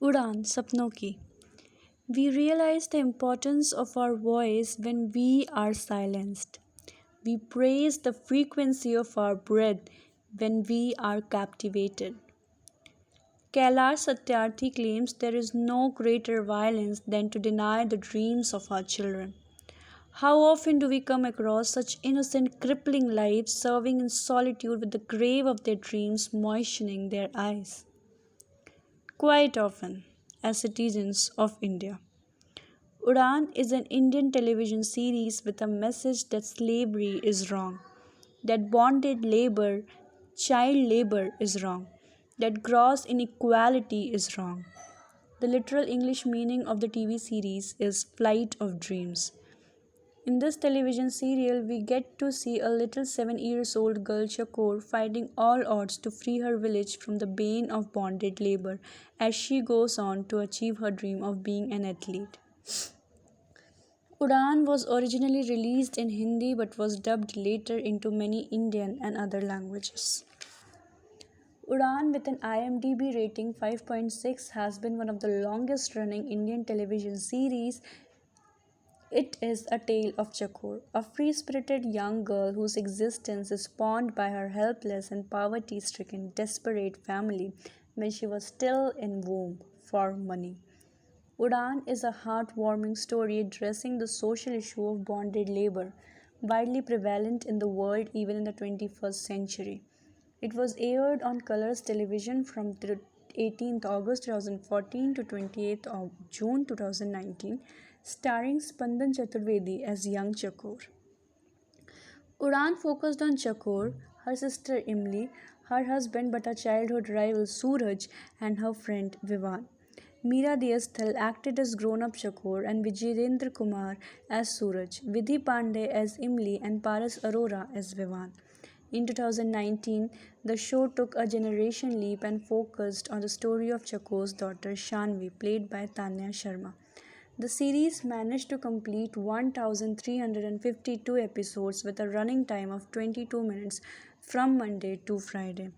Udan Sapno Ki. We realize the importance of our voice when we are silenced. We praise the frequency of our breath when we are captivated. Kailash Satyarthi claims there is no greater violence than to deny the dreams of our children. How often do we come across such innocent, crippling lives serving in solitude with the grave of their dreams moistening their eyes? Quite often, as citizens of India. Udan is an Indian television series with a message that slavery is wrong, that bonded labor, child labor is wrong, that gross inequality is wrong. The literal English meaning of the TV series is Flight of Dreams. In this television serial, we get to see a little 7 years old girl Chakor fighting all odds to free her village from the bane of bonded labor as she goes on to achieve her dream of being an athlete. Udan was originally released in Hindi but was dubbed later into many Indian and other languages. Udan, with an IMDb rating 5.6, has been one of the longest running Indian television series. It is a tale of Chakor, a free spirited young girl whose existence is spawned by her helpless and poverty stricken, desperate family when she was still in womb for money. Udan is a heartwarming story addressing the social issue of bonded labor, widely prevalent in the world even in the 21st century. It was aired on Colors Television from 18th August 2014 to 28th of June 2019, starring Spandan Chaturvedi as young Chakor. Udan focused on Chakor, her sister Imli, her husband but a childhood rival Suraj, and her friend Vivan. Meera Diyasthal acted as grown-up Chakor and Vijayendra Kumar as Suraj, Vidhi Pandey as Imli and Paras Arora as Vivan. In 2019, the show took a generation leap and focused on the story of Chakor's daughter Shanvi, played by Tanya Sharma. The series managed to complete 1,352 episodes with a running time of 22 minutes from Monday to Friday.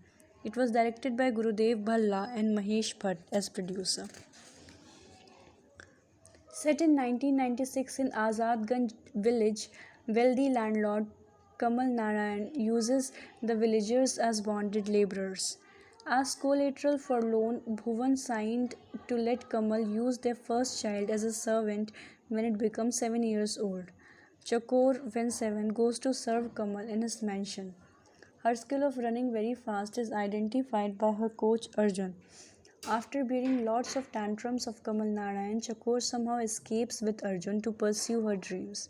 It was directed by Gurudev Bhalla and Mahesh Bhatt as producer. Set in 1996 in Azadganj village, wealthy landlord Kamal Narayan uses the villagers as bonded laborers. As collateral for loan, Bhuvan signed to let Kamal use their first child as a servant when it becomes 7 years old. Chakor, when 7, goes to serve Kamal in his mansion. Her skill of running very fast is identified by her coach Arjun. After bearing lots of tantrums of Kamal Narayan, Chakor somehow escapes with Arjun to pursue her dreams.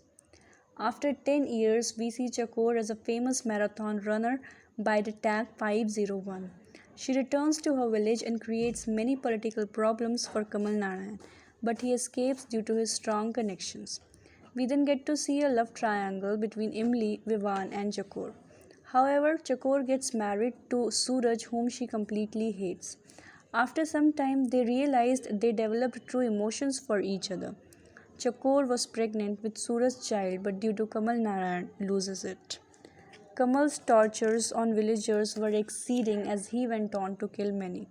After 10 years, we see Chakor as a famous marathon runner by the tag 501. She returns to her village and creates many political problems for Kamal Narayan, but he escapes due to his strong connections. We then get to see a love triangle between Imli, Vivan, and Chakor. However, Chakor gets married to Suraj, whom she completely hates. After some time, they realized they developed true emotions for each other. Chakor was pregnant with Suraj's child, but due to Kamal Narayan, loses it. Kamal's tortures on villagers were exceeding as he went on to kill many.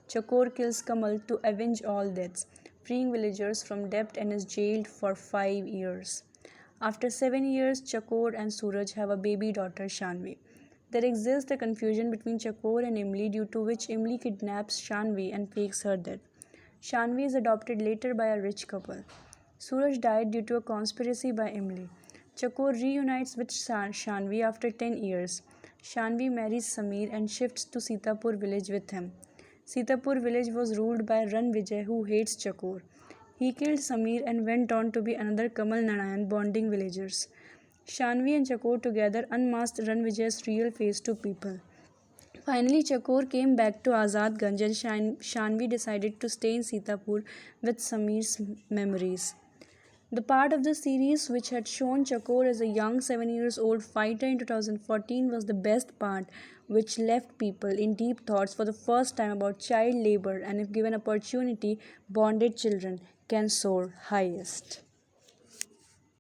Chakor kills Kamal to avenge all deaths, freeing villagers from debt and is jailed for 5 years. After 7 years, Chakor and Suraj have a baby daughter Shanvi. There exists a confusion between Chakor and Imli, due to which Imli kidnaps Shanvi and fakes her death. Shanvi is adopted later by a rich couple. Suraj died due to a conspiracy by Imli. Chakor reunites with Shanvi after 10 years. Shanvi marries Samir and shifts to Sitapur village with him. Sitapur village was ruled by Ran Vijay, who hates Chakor. He killed Samir and went on to be another Kamal Narayan bonding villagers. Shanvi and Chakor together unmasked Ranvijay's real face to people. Finally, Chakor came back to Azadganj and Shanvi decided to stay in Sitapur with Samir's memories. The part of the series which had shown Chakor as a young 7 years old fighter in 2014 was the best part, which left people in deep thoughts for the first time about child labor and, if given opportunity, bonded children can soar highest.